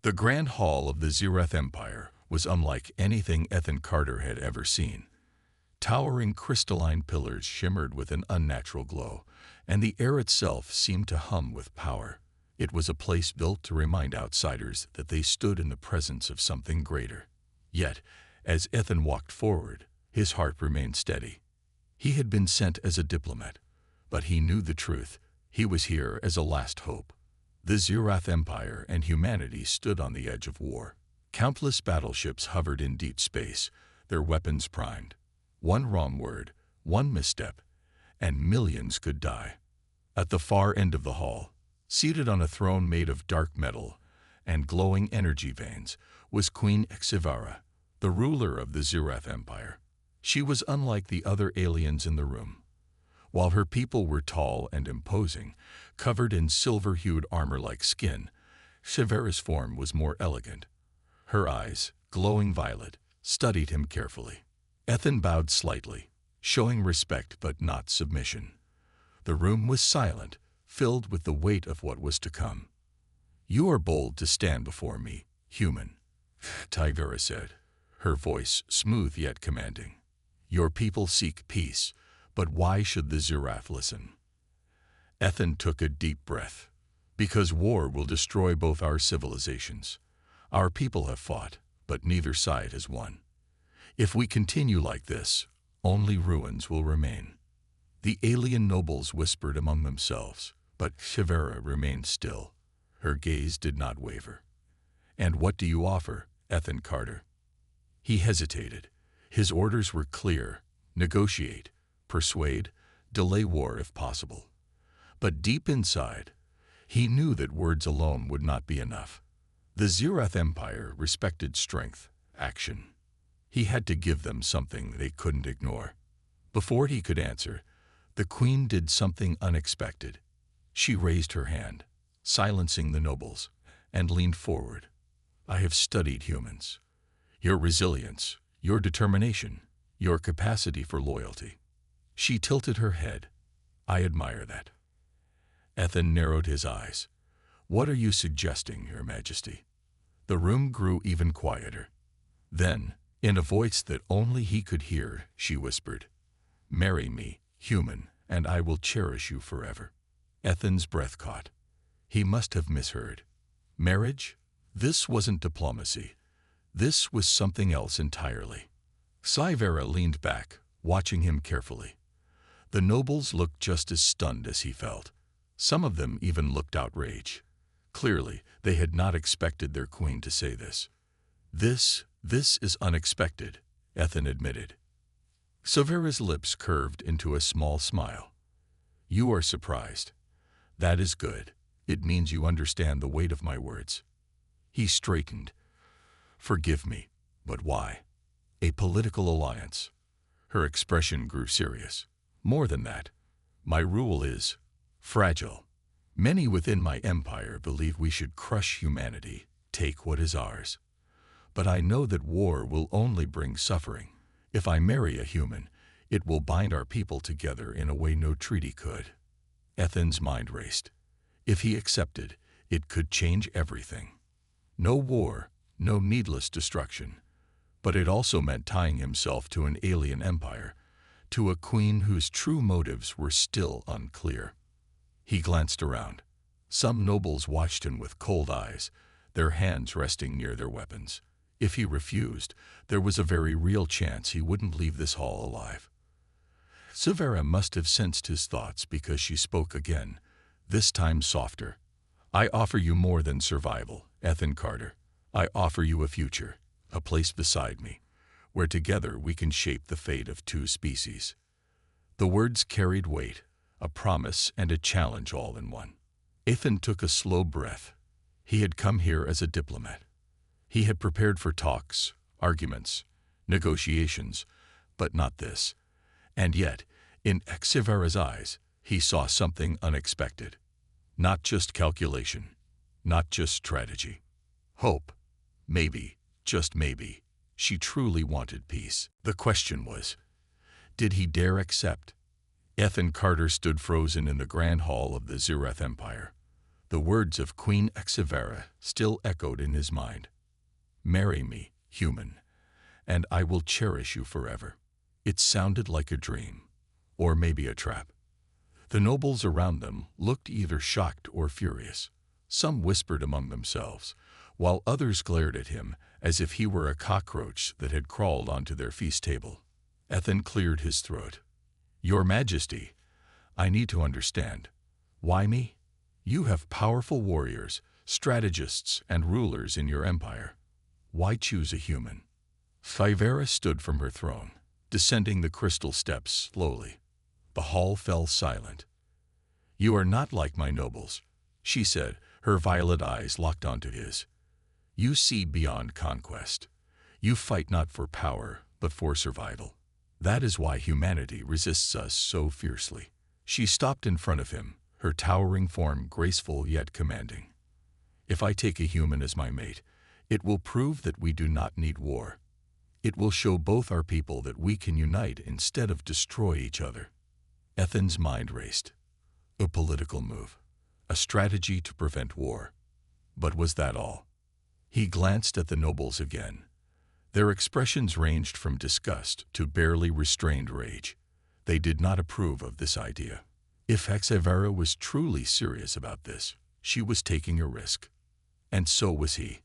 The Grand Hall of the Zireth Empire was unlike anything Ethan Carter had ever seen. Towering crystalline pillars shimmered with an unnatural glow, and the air itself seemed to hum with power. It was a place built to remind outsiders that they stood in the presence of something greater. Yet, as Ethan walked forward, his heart remained steady. He had been sent as a diplomat, but he knew the truth. He was here as a last hope. The Zireth Empire and humanity stood on the edge of war. Countless battleships hovered in deep space, their weapons primed. One wrong word, one misstep, and millions could die. At the far end of the hall, seated on a throne made of dark metal and glowing energy veins, was Queen HFY, the ruler of the Zireth Empire. She was unlike the other aliens in the room. While her people were tall and imposing, covered in silver-hued armor-like skin, HFY's form was more elegant. Her eyes, glowing violet, studied him carefully. Ethan bowed slightly, showing respect but not submission. The room was silent, filled with the weight of what was to come. "You are bold to stand before me, human," HFY said, her voice smooth yet commanding. "Your people seek peace, but why should the Zireth listen?" Ethan took a deep breath. "Because war will destroy both our civilizations. Our people have fought, but neither side has won. If we continue like this, only ruins will remain." The alien nobles whispered among themselves, but HFY remained still. Her gaze did not waver. "And what do you offer, Ethan Carter?" He hesitated. His orders were clear: negotiate, persuade, delay war if possible. But deep inside, he knew that words alone would not be enough. The Zireth Empire respected strength, action. He had to give them something they couldn't ignore. Before he could answer, the queen did something unexpected. She raised her hand, silencing the nobles, and leaned forward. "I have studied humans. Your resilience, your determination, your capacity for loyalty." She tilted her head. "I admire that." Ethan narrowed his eyes. "What are you suggesting, Your Majesty?" The room grew even quieter. Then, in a voice that only he could hear, she whispered, "Marry me, human, and I will cherish you forever." Ethan's breath caught. He must have misheard. Marriage? This wasn't diplomacy. This was something else entirely. Scifi leaned back, watching him carefully. The nobles looked just as stunned as he felt. Some of them even looked outraged. Clearly, they had not expected their queen to say this. This is unexpected," Ethan admitted. Scifi's lips curved into a small smile. "You are surprised. That is good. It means you understand the weight of my words." He straightened. "Forgive me, but why? A political alliance." Her expression grew serious. "More than that. My rule is fragile. Many within my empire believe we should crush humanity, take what is ours. But I know that war will only bring suffering. If I marry a human, it will bind our people together in a way no treaty could." Ethan's mind raced. If he accepted, it could change everything. No war, no needless destruction. But it also meant tying himself to an alien empire, to a queen whose true motives were still unclear. He glanced around. Some nobles watched him with cold eyes, their hands resting near their weapons. If he refused, there was a very real chance he wouldn't leave this hall alive. Scifi must have sensed his thoughts because she spoke again, this time softer. "I offer you more than survival, Ethan Carter. I offer you a future, a place beside me, where together we can shape the fate of two species." The words carried weight, a promise and a challenge all in one. Ethan took a slow breath. He had come here as a diplomat. He had prepared for talks, arguments, negotiations, but not this. And yet, in HFY's eyes, he saw something unexpected. Not just calculation, not just strategy. Hope. Maybe, just maybe, she truly wanted peace. The question was, did he dare accept? Ethan Carter stood frozen in the grand hall of the Zireth Empire. The words of Queen Exivera still echoed in his mind. "Marry me, human, and I will cherish you forever." It sounded like a dream, or maybe a trap. The nobles around them looked either shocked or furious. Some whispered among themselves, while others glared at him as if he were a cockroach that had crawled onto their feast table. Ethan cleared his throat. "Your Majesty, I need to understand. Why me? You have powerful warriors, strategists, and rulers in your empire. Why choose a human?" Scifi stood from her throne, descending the crystal steps slowly. The hall fell silent. "You are not like my nobles," she said, her violet eyes locked onto his. "You see beyond conquest. You fight not for power, but for survival. That is why humanity resists us so fiercely." She stopped in front of him, her towering form graceful yet commanding. "If I take a human as my mate, it will prove that we do not need war. It will show both our people that we can unite instead of destroy each other." Ethan's mind raced. A political move, a strategy to prevent war. But was that all? He glanced at the nobles again. Their expressions ranged from disgust to barely restrained rage. They did not approve of this idea. If Exivera was truly serious about this, she was taking a risk. And so was he.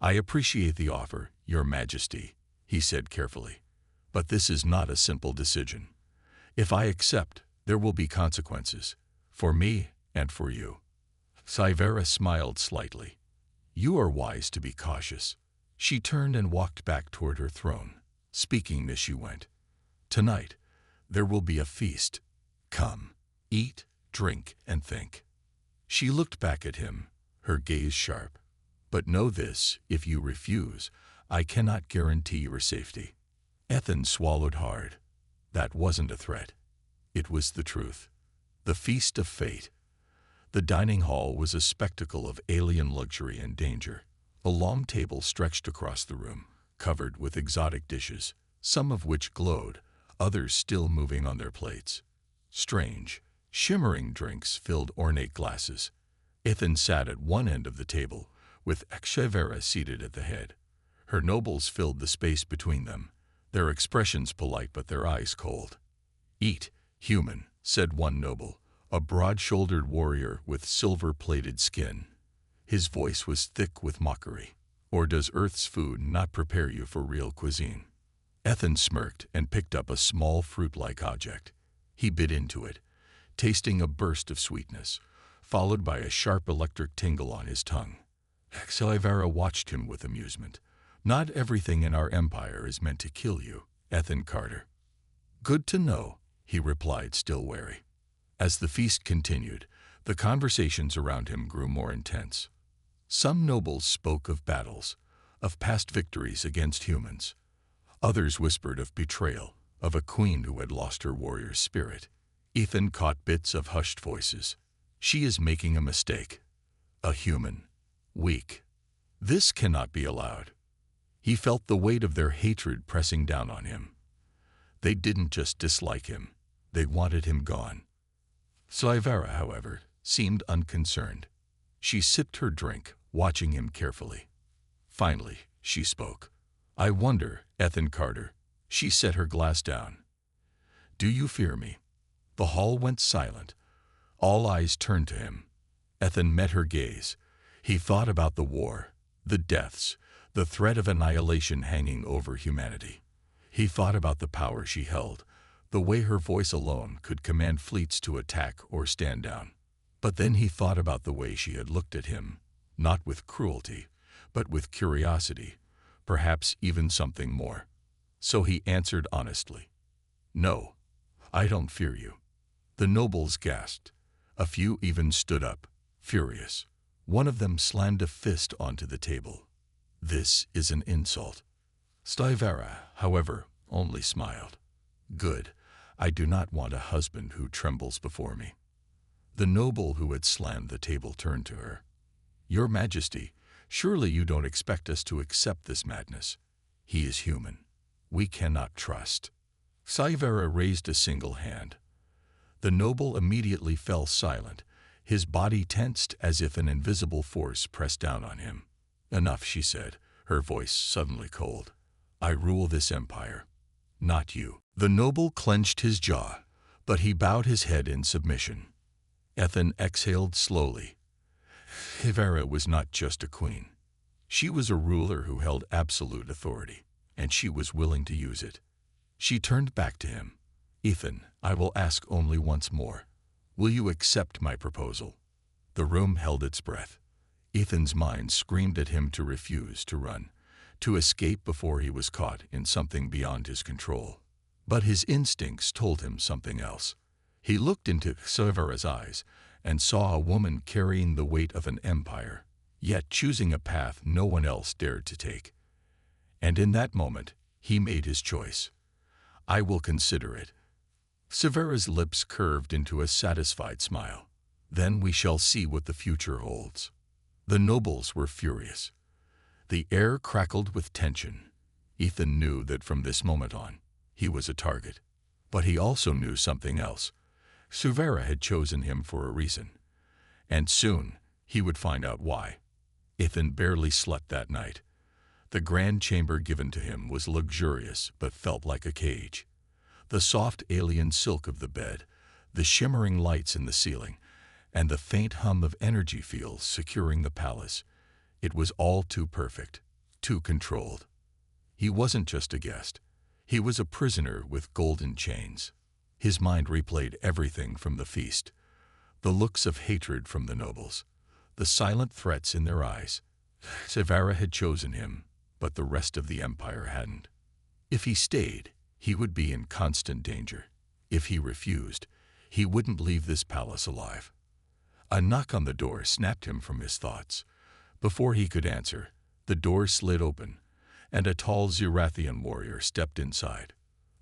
"I appreciate the offer, Your Majesty," he said carefully. "But this is not a simple decision. If I accept, there will be consequences, for me and for you." Scifi smiled slightly. "You are wise to be cautious." She turned and walked back toward her throne, speaking as she went. "Tonight, there will be a feast. Come, eat, drink, and think." She looked back at him, her gaze sharp. "But know this, if you refuse, I cannot guarantee your safety." Ethan swallowed hard. That wasn't a threat. It was the truth. The feast of fate. The dining hall was a spectacle of alien luxury and danger. A long table stretched across the room, covered with exotic dishes, some of which glowed, others still moving on their plates. Strange, shimmering drinks filled ornate glasses. Ethan sat at one end of the table, with Exivera seated at the head. Her nobles filled the space between them, their expressions polite but their eyes cold. "Eat, human," said one noble, a broad-shouldered warrior with silver-plated skin. His voice was thick with mockery. "Or does Earth's food not prepare you for real cuisine?" Ethan smirked and picked up a small fruit-like object. He bit into it, tasting a burst of sweetness, followed by a sharp electric tingle on his tongue. Exivera watched him with amusement. "Not everything in our empire is meant to kill you, Ethan Carter." "Good to know," he replied, still wary. As the feast continued, the conversations around him grew more intense. Some nobles spoke of battles, of past victories against humans. Others whispered of betrayal, of a queen who had lost her warrior's spirit. Ethan caught bits of hushed voices. "She is making a mistake. A human. Weak. This cannot be allowed." He felt the weight of their hatred pressing down on him. They didn't just dislike him, they wanted him gone. Scifi, however, seemed unconcerned. She sipped her drink, watching him carefully. Finally, she spoke. "I wonder, Ethan Carter." She set her glass down. "Do you fear me?" The hall went silent. All eyes turned to him. Ethan met her gaze. He thought about the war, the deaths, the threat of annihilation hanging over humanity. He thought about the power she held, the way her voice alone could command fleets to attack or stand down. But then he thought about the way she had looked at him, not with cruelty, but with curiosity, perhaps even something more. So he answered honestly, "No, I don't fear you." The nobles gasped. A few even stood up, furious. One of them slammed a fist onto the table. "This is an insult." Scifi, however, only smiled. "Good. I do not want a husband who trembles before me." The noble who had slammed the table turned to her. "Your Majesty, surely you don't expect us to accept this madness. He is human. We cannot trust." Scifi raised a single hand. The noble immediately fell silent, His body tensed as if an invisible force pressed down on him. "Enough," she said, her voice suddenly cold. "I rule this empire, not you." The noble clenched his jaw, but he bowed his head in submission. Ethan exhaled slowly. Hivera was not just a queen. She was a ruler who held absolute authority, and she was willing to use it. She turned back to him. "Ethan, I will ask only once more. Will you accept my proposal?" The room held its breath. Ethan's mind screamed at him to refuse, to run, to escape before he was caught in something beyond his control. But his instincts told him something else. He looked into Hivera's eyes and saw a woman carrying the weight of an empire, yet choosing a path no one else dared to take. And in that moment, he made his choice. "I will consider it." Hivera's lips curved into a satisfied smile. "Then we shall see what the future holds." The nobles were furious. The air crackled with tension. Ethan knew that from this moment on, he was a target. But he also knew something else. Hivera had chosen him for a reason. And soon, he would find out why. Ethan barely slept that night. The grand chamber given to him was luxurious but felt like a cage. The soft alien silk of the bed, the shimmering lights in the ceiling, and the faint hum of energy fields securing the palace. It was all too perfect, too controlled. He wasn't just a guest. He was a prisoner with golden chains. His mind replayed everything from the feast, the looks of hatred from the nobles, the silent threats in their eyes. Hivera had chosen him, but the rest of the empire hadn't. If he stayed, he would be in constant danger. If he refused, he wouldn't leave this palace alive. A knock on the door snapped him from his thoughts. Before he could answer, the door slid open, and a tall Zirathian warrior stepped inside.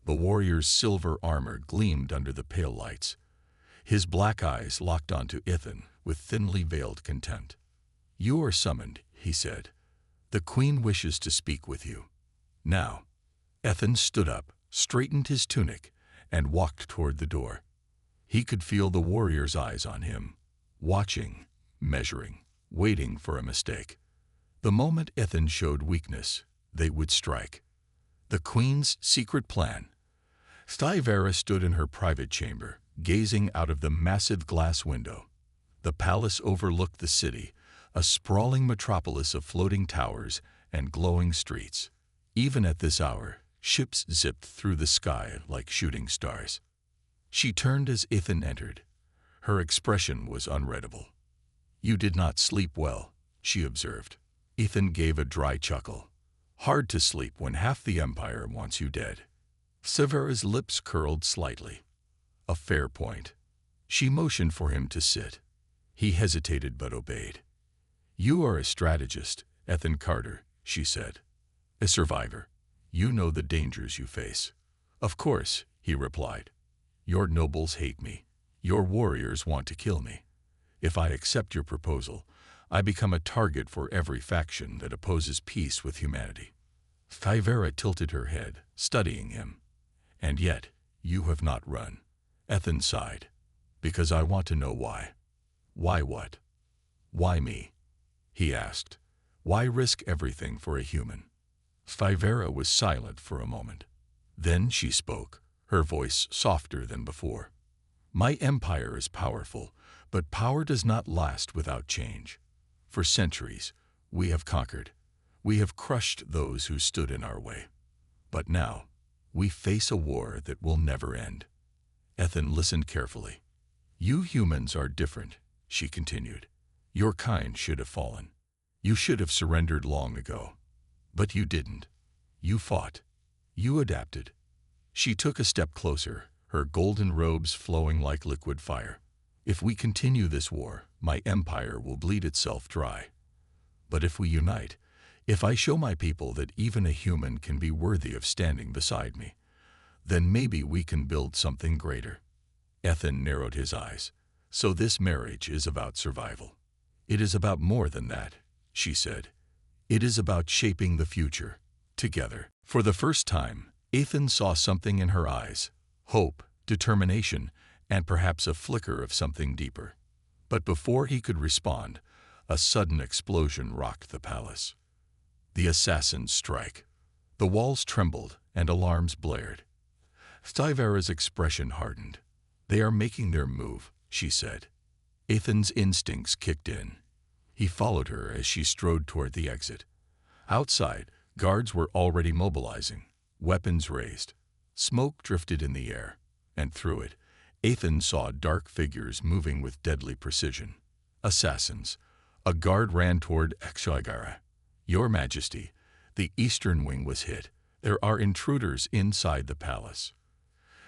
The warrior's silver armor gleamed under the pale lights. His black eyes locked onto Ethan with thinly veiled contempt. "You are summoned," he said. "The queen wishes to speak with you." Now, Ethan stood up, straightened his tunic, and walked toward the door. He could feel the warrior's eyes on him, watching, measuring, waiting for a mistake. The moment Ethan showed weakness, they would strike. The queen's secret plan. Hivera stood in her private chamber, gazing out of the massive glass window. The palace overlooked the city, a sprawling metropolis of floating towers and glowing streets. Even at this hour, ships zipped through the sky like shooting stars. She turned as Ethan entered. Her expression was unreadable. "You did not sleep well," she observed. Ethan gave a dry chuckle. "Hard to sleep when half the empire wants you dead." Hivera's lips curled slightly. "A fair point." She motioned for him to sit. He hesitated but obeyed. "You are a strategist, Ethan Carter," she said. "A survivor. You know the dangers you face." "Of course," he replied. "Your nobles hate me. Your warriors want to kill me. If I accept your proposal, I become a target for every faction that opposes peace with humanity." Hivera tilted her head, studying him. "And yet, you have not run." Ethan sighed. "Because I want to know why." "Why what?" "Why me?" he asked. "Why risk everything for a human?" Hivera was silent for a moment. Then she spoke, her voice softer than before. "My empire is powerful, but power does not last without change. For centuries, we have conquered. We have crushed those who stood in our way. But now, we face a war that will never end." Ethan listened carefully. "You humans are different," she continued. "Your kind should have fallen. You should have surrendered long ago. But you didn't. You fought. You adapted." She took a step closer, her golden robes flowing like liquid fire. "If we continue this war, my empire will bleed itself dry. But if we unite, if I show my people that even a human can be worthy of standing beside me, then maybe we can build something greater." Ethan narrowed his eyes. "So this marriage is about survival." "It is about more than that," she said. "It is about shaping the future, together." For the first time, Ethan saw something in her eyes, hope, determination, and perhaps a flicker of something deeper. But before he could respond, a sudden explosion rocked the palace. The assassin's strike. The walls trembled and alarms blared. Stivera's expression hardened. "They are making their move," she said. Ethan's instincts kicked in. He followed her as she strode toward the exit. Outside, guards were already mobilizing, weapons raised. Smoke drifted in the air, and through it, Ethan saw dark figures moving with deadly precision. Assassins. A guard ran toward HFY. "Your Majesty, the eastern wing was hit. There are intruders inside the palace."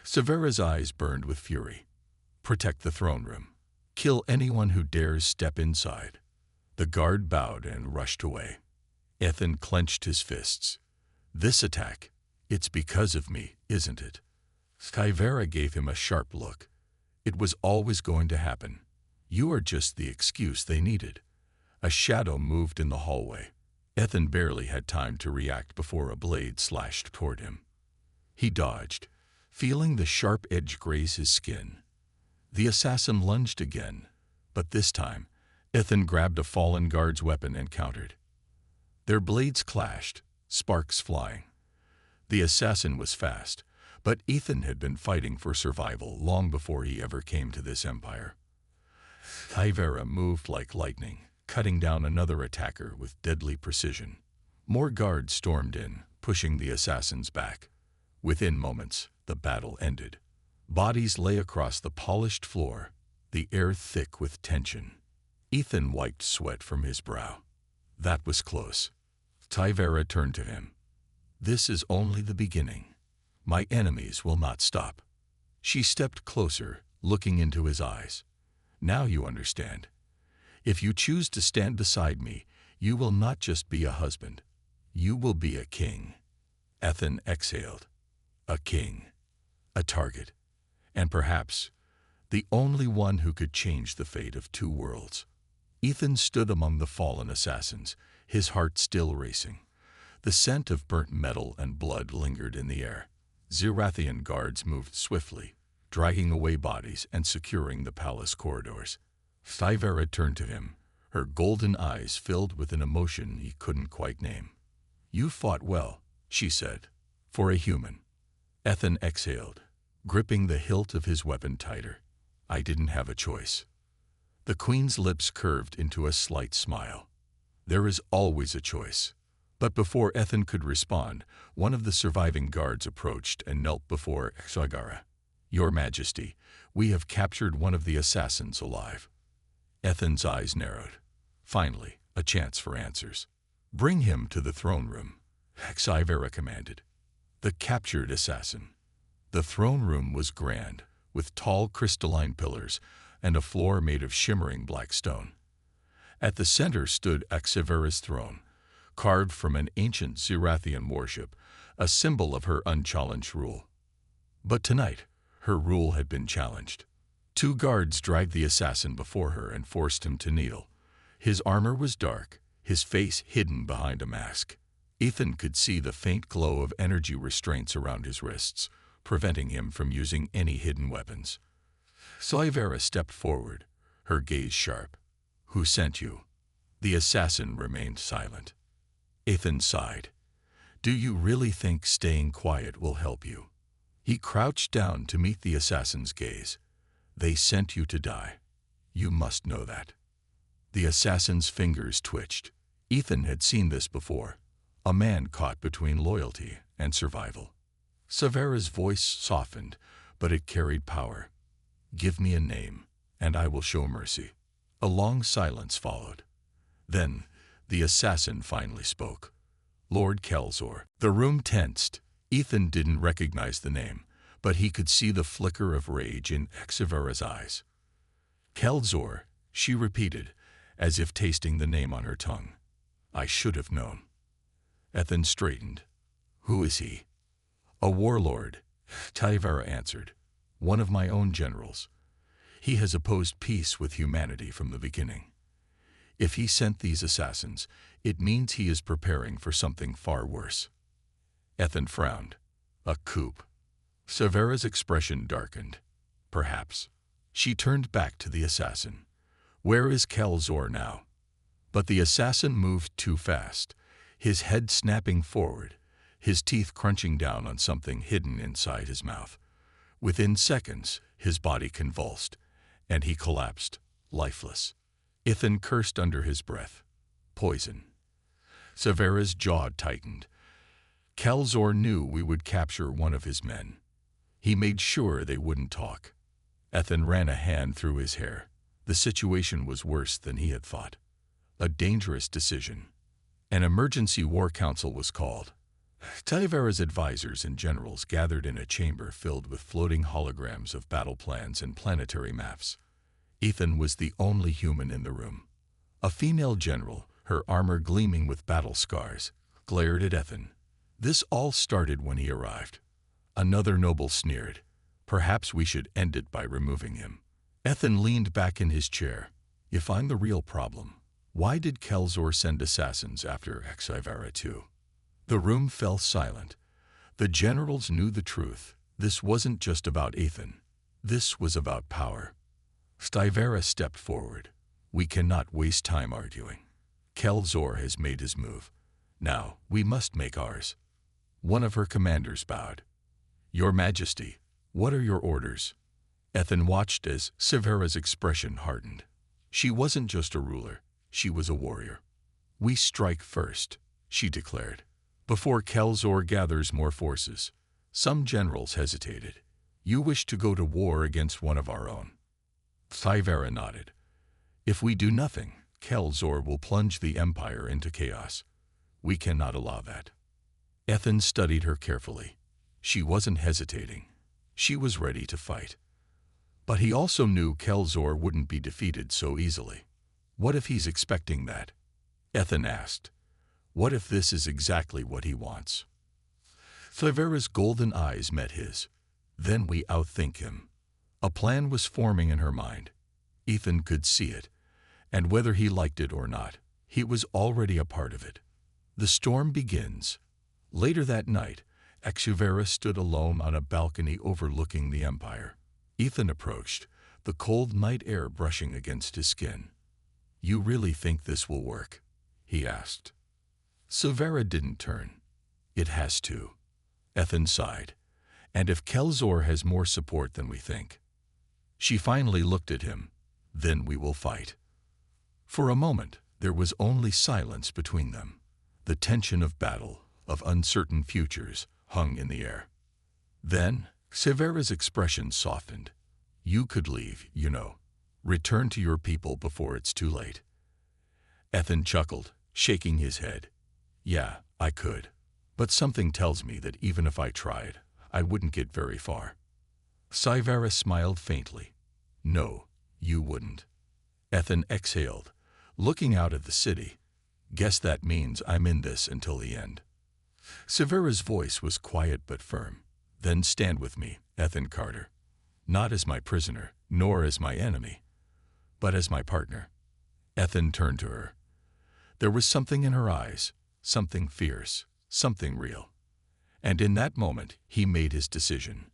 Severa's eyes burned with fury. "Protect the throne room. Kill anyone who dares step inside." The guard bowed and rushed away. Ethan clenched his fists. "This attack, it's because of me, isn't it?" Stivera gave him a sharp look. "It was always going to happen. You are just the excuse they needed." A shadow moved in the hallway. Ethan barely had time to react before a blade slashed toward him. He dodged, feeling the sharp edge graze his skin. The assassin lunged again, but this time, Ethan grabbed a fallen guard's weapon and countered. Their blades clashed, sparks flying. The assassin was fast, but Ethan had been fighting for survival long before he ever came to this empire. Stivera moved like lightning, cutting down another attacker with deadly precision. More guards stormed in, pushing the assassins back. Within moments, the battle ended. Bodies lay across the polished floor, the air thick with tension. Ethan wiped sweat from his brow. That was close. Stivera turned to him. "This is only the beginning. My enemies will not stop." She stepped closer, looking into his eyes. "Now you understand. If you choose to stand beside me, you will not just be a husband. You will be a king." Ethan exhaled. A king. A target. And perhaps the only one who could change the fate of two worlds. Ethan stood among the fallen assassins, his heart still racing. The scent of burnt metal and blood lingered in the air. Zirathian guards moved swiftly, dragging away bodies and securing the palace corridors. Stivera turned to him, her golden eyes filled with an emotion he couldn't quite name. "You fought well," she said, "for a human." Ethan exhaled, gripping the hilt of his weapon tighter. "I didn't have a choice." The queen's lips curved into a slight smile. "There is always a choice." But before Ethan could respond, one of the surviving guards approached and knelt before HFY. "Your Majesty, we have captured one of the assassins alive." Ethan's eyes narrowed. Finally, a chance for answers. "Bring him to the throne room," HFY commanded. The captured assassin. The throne room was grand, with tall crystalline pillars and a floor made of shimmering black stone. At the center stood HFY's throne, carved from an ancient Zirathian warship, a symbol of her unchallenged rule. But tonight, her rule had been challenged. Two guards dragged the assassin before her and forced him to kneel. His armor was dark, his face hidden behind a mask. Ethan could see the faint glow of energy restraints around his wrists, preventing him from using any hidden weapons. Stivera stepped forward, her gaze sharp. "Who sent you?" The assassin remained silent. Ethan sighed. "Do you really think staying quiet will help you?" He crouched down to meet the assassin's gaze. "They sent you to die. You must know that." The assassin's fingers twitched. Ethan had seen this before. A man caught between loyalty and survival. Stivera's voice softened, but it carried power. "Give me a name, and I will show mercy." A long silence followed. Then, the assassin finally spoke. "Lord Kelzor." The room tensed. Ethan didn't recognize the name, but he could see the flicker of rage in HFY's eyes. "Kelzor," she repeated, as if tasting the name on her tongue. "I should have known." Ethan straightened. "Who is he?" "A warlord," Stivera answered. "One of my own generals. He has opposed peace with humanity from the beginning. If he sent these assassins, it means he is preparing for something far worse." Ethan frowned. "A coup." Stivera's expression darkened. "Perhaps." She turned back to the assassin. Where is Kelzor now? But the assassin moved too fast, his head snapping forward, his teeth crunching down on something hidden inside his mouth. Within seconds, his body convulsed, and he collapsed, lifeless. Ethan cursed under his breath. Poison. Severa's jaw tightened. Kelzor knew we would capture one of his men. He made sure they wouldn't talk. Ethan ran a hand through his hair. The situation was worse than he had thought. A dangerous decision. An emergency war council was called. Taivera's advisors and generals gathered in a chamber filled with floating holograms of battle plans and planetary maps. Ethan was the only human in the room. A female general, her armor gleaming with battle scars, glared at Ethan. This all started when he arrived. Another noble sneered. Perhaps we should end it by removing him. Ethan leaned back in his chair. If I'm the real problem, why did Kelzor send assassins after Xivara too? The room fell silent. The generals knew the truth. This wasn't just about Ethan. This was about power. Stivera stepped forward. We cannot waste time arguing. Kelzor has made his move. Now, we must make ours. One of her commanders bowed. Your Majesty, what are your orders? Ethan watched as Severa's expression hardened. She wasn't just a ruler, she was a warrior. We strike first, she declared. Before Kelzor gathers more forces. Some generals hesitated. You wish to go to war against one of our own. Stivera nodded. If we do nothing, Kelzor will plunge the Empire into chaos. We cannot allow that. Ethan studied her carefully. She wasn't hesitating. She was ready to fight. But he also knew Kelzor wouldn't be defeated so easily. What if he's expecting that? Ethan asked. What if this is exactly what he wants? Stivera's golden eyes met his. Then we outthink him. A plan was forming in her mind. Ethan could see it, and whether he liked it or not, he was already a part of it. The storm begins. Later that night, Xivara stood alone on a balcony overlooking the Empire. Ethan approached, the cold night air brushing against his skin. You really think this will work? He asked. Sivera didn't turn. It has to. Ethan sighed. And if Kelzor has more support than we think. She finally looked at him. Then we will fight. For a moment, there was only silence between them. The tension of battle, of uncertain futures, hung in the air. Then, Sivera's expression softened. You could leave, you know. Return to your people before it's too late. Ethan chuckled, shaking his head. Yeah, I could. But something tells me that even if I tried, I wouldn't get very far. Sivera smiled faintly. No, you wouldn't. Ethan exhaled, looking out at the city. Guess that means I'm in this until the end. Sivera's voice was quiet but firm. Then stand with me, Ethan Carter. Not as my prisoner, nor as my enemy, but as my partner. Ethan turned to her. There was something in her eyes, something fierce, something real. And in that moment, he made his decision.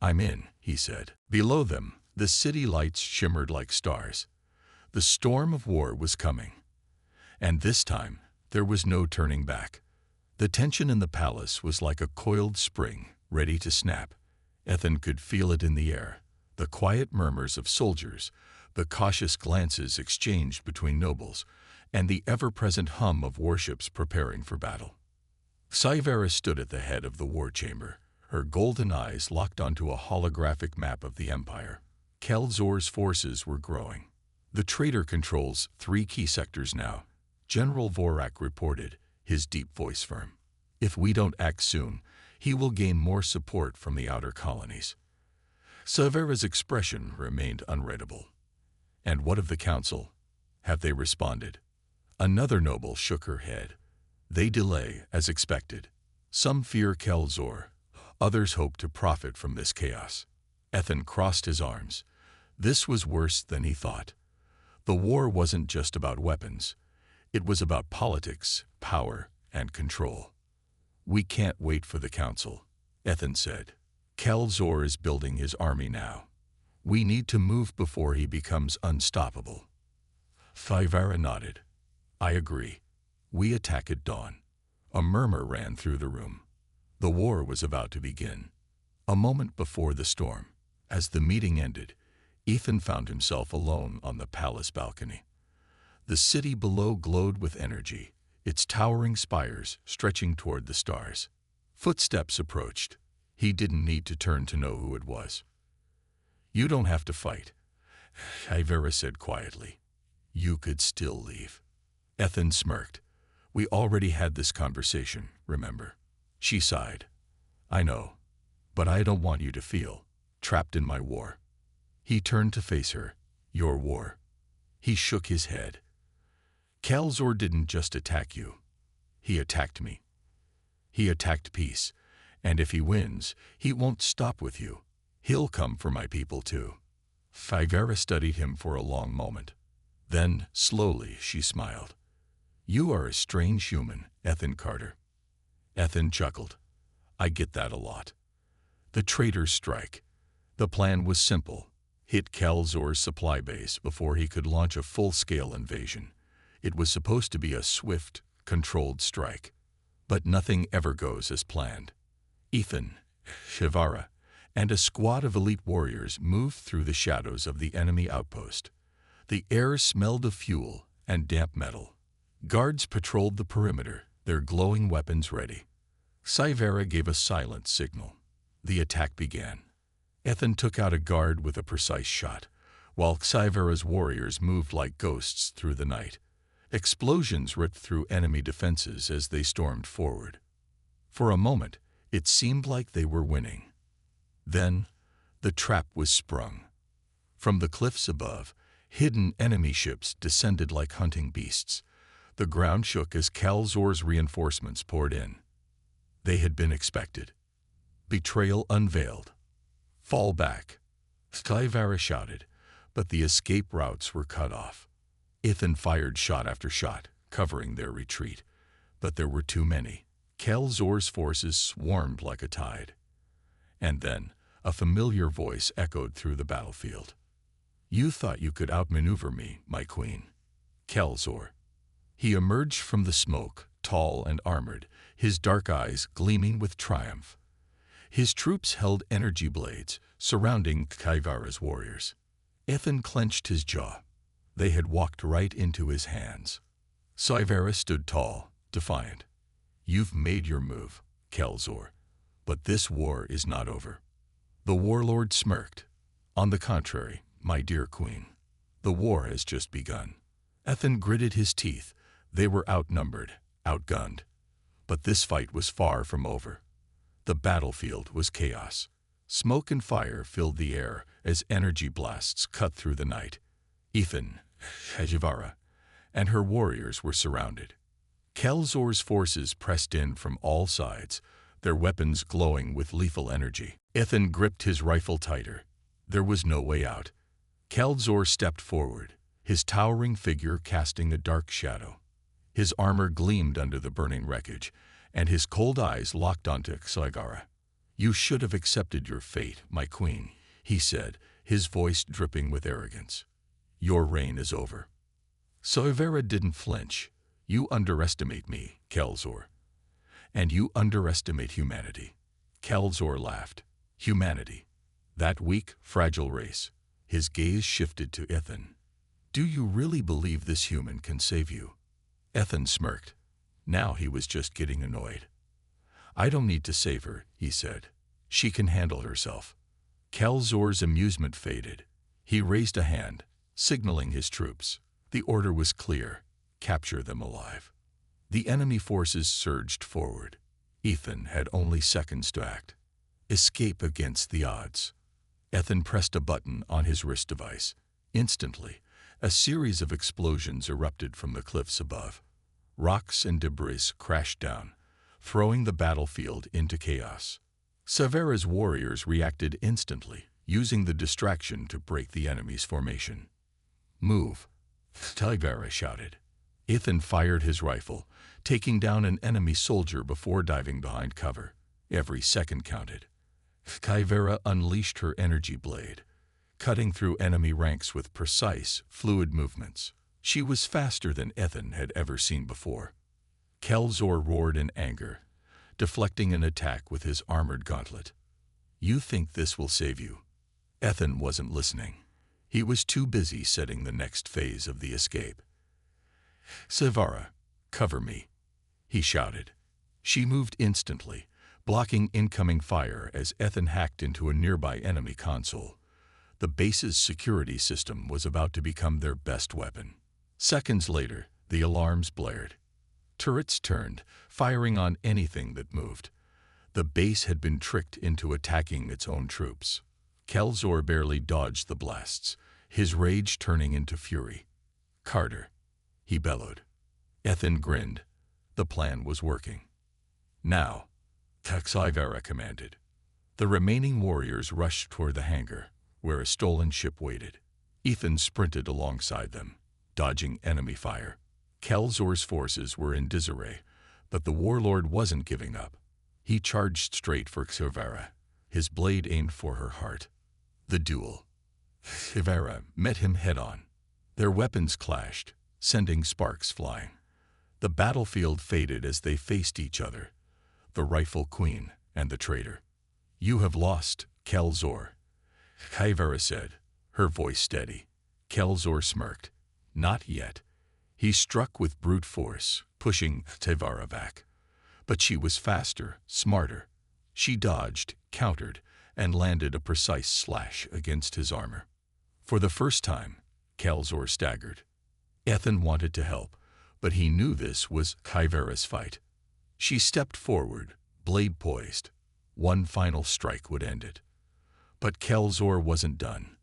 I'm in, he said. Below them, the city lights shimmered like stars. The storm of war was coming. And this time, there was no turning back. The tension in the palace was like a coiled spring, ready to snap. Ethan could feel it in the air, the quiet murmurs of soldiers, the cautious glances exchanged between nobles, and the ever-present hum of warships preparing for battle. Sivera stood at the head of the war chamber, her golden eyes locked onto a holographic map of the Empire. Kelzor's forces were growing. The traitor controls 3 key sectors now. General Vorak reported, his deep voice firm. If we don't act soon, he will gain more support from the outer colonies. Sivera's expression remained unreadable. And what of the council? Have they responded? Another noble shook her head. They delay, as expected. Some fear Kelzor. Others hope to profit from this chaos. Ethan crossed his arms. This was worse than he thought. The war wasn't just about weapons. It was about politics, power, and control. We can't wait for the council, Ethan said. Kelzor is building his army now. We need to move before he becomes unstoppable. Fyvara nodded. I agree. We attack at dawn. A murmur ran through the room. The war was about to begin. A moment before the storm, as the meeting ended, Ethan found himself alone on the palace balcony. The city below glowed with energy, its towering spires stretching toward the stars. Footsteps approached. He didn't need to turn to know who it was. You don't have to fight, Ivera said quietly. You could still leave. Ethan smirked. We already had this conversation, remember? She sighed. I know, but I don't want you to feel trapped in my war. He turned to face her. Your war. He shook his head. Kalzor didn't just attack you. He attacked me. He attacked peace, and if he wins, he won't stop with you. He'll come for my people too. Fyvera studied him for a long moment. Then, slowly, she smiled. You are a strange human, Ethan Carter. Ethan chuckled. I get that a lot. The traitors strike. The plan was simple. Hit Kalzor's supply base before he could launch a full-scale invasion. It was supposed to be a swift, controlled strike. But nothing ever goes as planned. Ethan, Shivara, and a squad of elite warriors moved through the shadows of the enemy outpost. The air smelled of fuel and damp metal. Guards patrolled the perimeter, their glowing weapons ready. Cyvera gave a silent signal. The attack began. Ethan took out a guard with a precise shot, while Cyvera's warriors moved like ghosts through the night. Explosions ripped through enemy defenses as they stormed forward. For a moment, it seemed like they were winning. Then, the trap was sprung. From the cliffs above, hidden enemy ships descended like hunting beasts. The ground shook as Kalzor's reinforcements poured in. They had been expected. Betrayal unveiled. Fall back, Skyvara shouted, but the escape routes were cut off. Ethan fired shot after shot, covering their retreat, but there were too many. Kalzor's forces swarmed like a tide. And then, a familiar voice echoed through the battlefield. You thought you could outmaneuver me, my queen. Kalzor. He emerged from the smoke, tall and armored, his dark eyes gleaming with triumph. His troops held energy blades, surrounding Kaivara's warriors. Ethan clenched his jaw. They had walked right into his hands. Cyvera stood tall, defiant. You've made your move, Kalzor, but this war is not over. The warlord smirked. On the contrary, my dear queen, the war has just begun. Ethan gritted his teeth. They were outnumbered, outgunned. But this fight was far from over. The battlefield was chaos. Smoke and fire filled the air as energy blasts cut through the night. Ethan, Hejivara, and her warriors were surrounded. Kalzor's forces pressed in from all sides, their weapons glowing with lethal energy. Ethan gripped his rifle tighter. There was no way out. Kalzor stepped forward, his towering figure casting a dark shadow. His armor gleamed under the burning wreckage, and his cold eyes locked onto Xigara. You should have accepted your fate, my queen, he said, his voice dripping with arrogance. Your reign is over. Soivera didn't flinch. You underestimate me, Kalzor. And you underestimate humanity. Kalzor laughed. Humanity. That weak, fragile race. His gaze shifted to Ethan. Do you really believe this human can save you? Ethan smirked. Now he was just getting annoyed. I don't need to save her, he said. She can handle herself. Kalzor's amusement faded. He raised a hand, signaling his troops. The order was clear. Capture them alive. The enemy forces surged forward. Ethan had only seconds to act. Escape against the odds. Ethan pressed a button on his wrist device. Instantly, a series of explosions erupted from the cliffs above. Rocks and debris crashed down, throwing the battlefield into chaos. Severa's warriors reacted instantly, using the distraction to break the enemy's formation. Move, Tigara shouted. Ethan fired his rifle, taking down an enemy soldier before diving behind cover. Every second counted. Kaivera unleashed her energy blade, cutting through enemy ranks with precise, fluid movements. She was faster than Ethan had ever seen before. Kelzor roared in anger, deflecting an attack with his armored gauntlet. "You think this will save you?" Ethan wasn't listening. He was too busy setting the next phase of the escape. "Sevara, cover me," he shouted. She moved instantly, blocking incoming fire as Ethan hacked into a nearby enemy console. The base's security system was about to become their best weapon. Seconds later, the alarms blared. Turrets turned, firing on anything that moved. The base had been tricked into attacking its own troops. Kelzor barely dodged the blasts, his rage turning into fury. "Carter," he bellowed. Ethan grinned. The plan was working. "Now," Scifi commanded. The remaining warriors rushed toward the hangar, where a stolen ship waited. Ethan sprinted alongside them, dodging enemy fire. Kelzor's forces were in disarray, but the warlord wasn't giving up. He charged straight for Scifi, his blade aimed for her heart. The duel. Scifi met him head-on. Their weapons clashed, sending sparks flying. The battlefield faded as they faced each other, the rifle queen and the traitor. "You have lost, Kelzor," Scifi said, her voice steady. Kelzor smirked. "Not yet." He struck with brute force, pushing Scifi back. But she was faster, smarter. She dodged, countered, and landed a precise slash against his armor. For the first time, Kelzor staggered. Ethan wanted to help, but he knew this was Scifi's fight. She stepped forward, blade poised. One final strike would end it. But Kelzor wasn't done.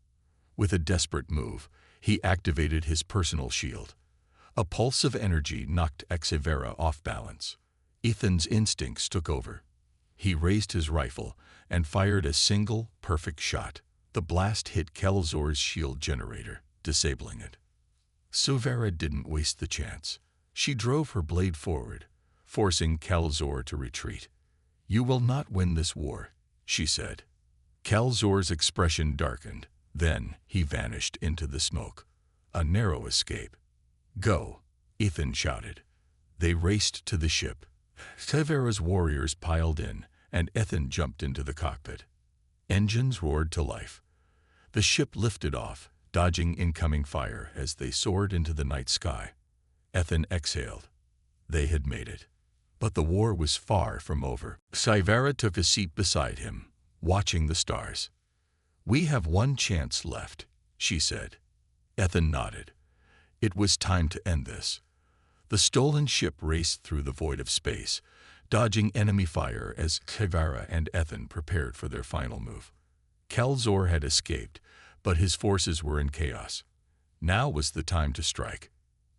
With a desperate move, he activated his personal shield. A pulse of energy knocked Scifi off balance. Ethan's instincts took over. He raised his rifle and fired a single, perfect shot. The blast hit Kelzor's shield generator, disabling it. Scifi didn't waste the chance. She drove her blade forward, forcing Kelzor to retreat. "You will not win this war," she said. Kelzor's expression darkened. Then he vanished into the smoke. A narrow escape. "Go," Ethan shouted. They raced to the ship. Scifi's warriors piled in, and Ethan jumped into the cockpit. Engines roared to life. The ship lifted off, dodging incoming fire as they soared into the night sky. Ethan exhaled. They had made it. But the war was far from over. Scifi took a seat beside him, watching the stars. "We have one chance left," she said. Ethan nodded. It was time to end this. The stolen ship raced through the void of space, dodging enemy fire as Scifi and Ethan prepared for their final move. Kelzor had escaped, but his forces were in chaos. Now was the time to strike.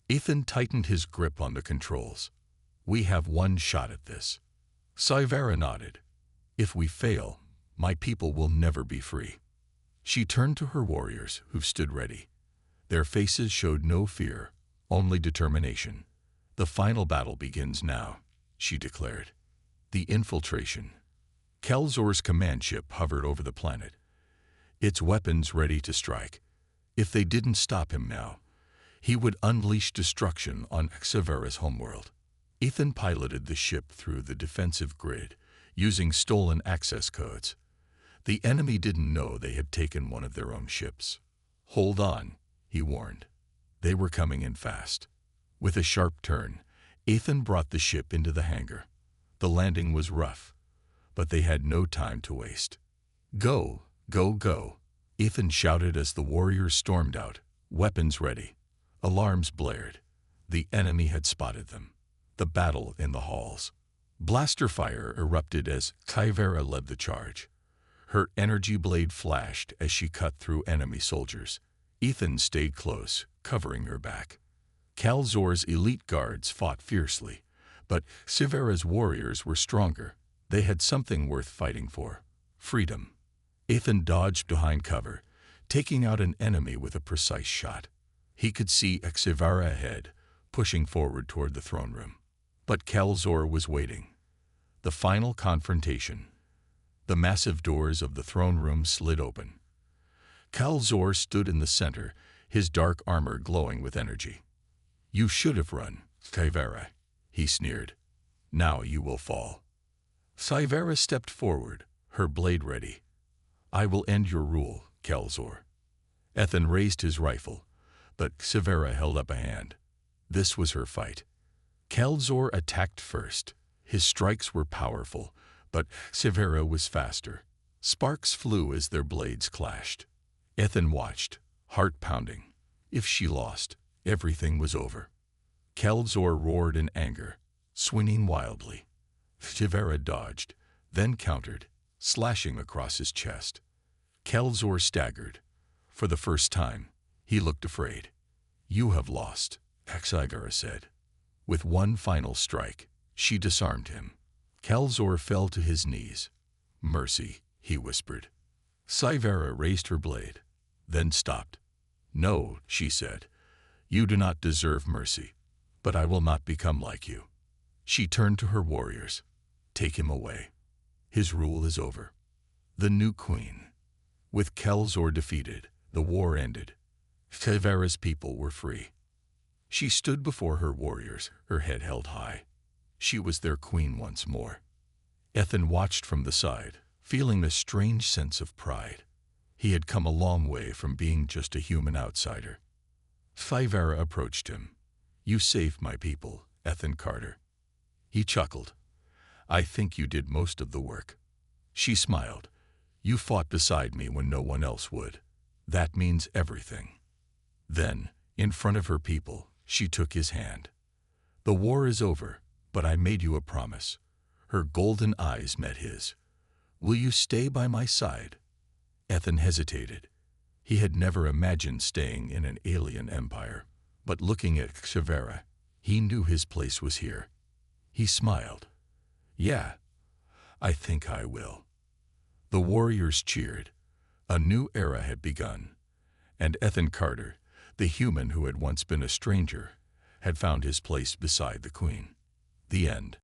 Ethan tightened his grip on the controls. "We have one shot at this." Scifi nodded. "If we fail, my people will never be free." She turned to her warriors, who stood ready. Their faces showed no fear, only determination. "The final battle begins now," she declared. The infiltration. Kelzor's command ship hovered over the planet, its weapons ready to strike. If they didn't stop him now, he would unleash destruction on Scifi's homeworld. Ethan piloted the ship through the defensive grid, using stolen access codes. The enemy didn't know they had taken one of their own ships. "Hold on," he warned. They were coming in fast. With a sharp turn, Ethan brought the ship into the hangar. The landing was rough, but they had no time to waste. "Go, go, go," Ethan shouted as the warriors stormed out, weapons ready. Alarms blared. The enemy had spotted them. The battle in the halls. Blaster fire erupted as Scifi led the charge. Her energy blade flashed as she cut through enemy soldiers. Ethan stayed close, covering her back. Kelzor's elite guards fought fiercely, but Scifi's warriors were stronger. They had something worth fighting for: freedom. Ethan dodged behind cover, taking out an enemy with a precise shot. He could see Scifi ahead, pushing forward toward the throne room. But Kelzor was waiting. The final confrontation. The massive doors of the throne room slid open. Kelzor stood in the center, his dark armor glowing with energy. You should have run, Scifi, he sneered. Now you will fall. Scifi stepped forward, her blade ready. I will end your rule, Kelzor. Ethan raised his rifle, but Scifi held up a hand. This was her fight. Kelzor attacked first. His strikes were powerful, but Scifi was faster. Sparks flew as their blades clashed. Ethan watched, heart pounding. If she lost, everything was over. Kelzor roared in anger, swinging wildly. Scifi dodged, then countered, slashing across his chest. Kelzor staggered. For the first time, he looked afraid. You have lost, Scifi said. With one final strike, she disarmed him. Kelzor fell to his knees. Mercy, he whispered. Scifi raised her blade, then stopped. No, she said. You do not deserve mercy, but I will not become like you. She turned to her warriors. Take him away. His rule is over. The new queen. With Kelzor defeated, the war ended. Scifi's people were free. She stood before her warriors, her head held high. She was their queen once more. Ethan watched from the side, feeling a strange sense of pride. He had come a long way from being just a human outsider. Scifi approached him. You saved my people, Ethan Carter. He chuckled. I think you did most of the work. She smiled. You fought beside me when no one else would. That means everything. Then, in front of her people, she took his hand. The war is over, but I made you a promise. Her golden eyes met his. Will you stay by my side? Ethan hesitated. He had never imagined staying in an alien empire, but looking at Scifi, he knew his place was here. He smiled. Yeah, I think I will. The warriors cheered. A new era had begun, and Ethan Carter, the human who had once been a stranger, had found his place beside the queen. The end.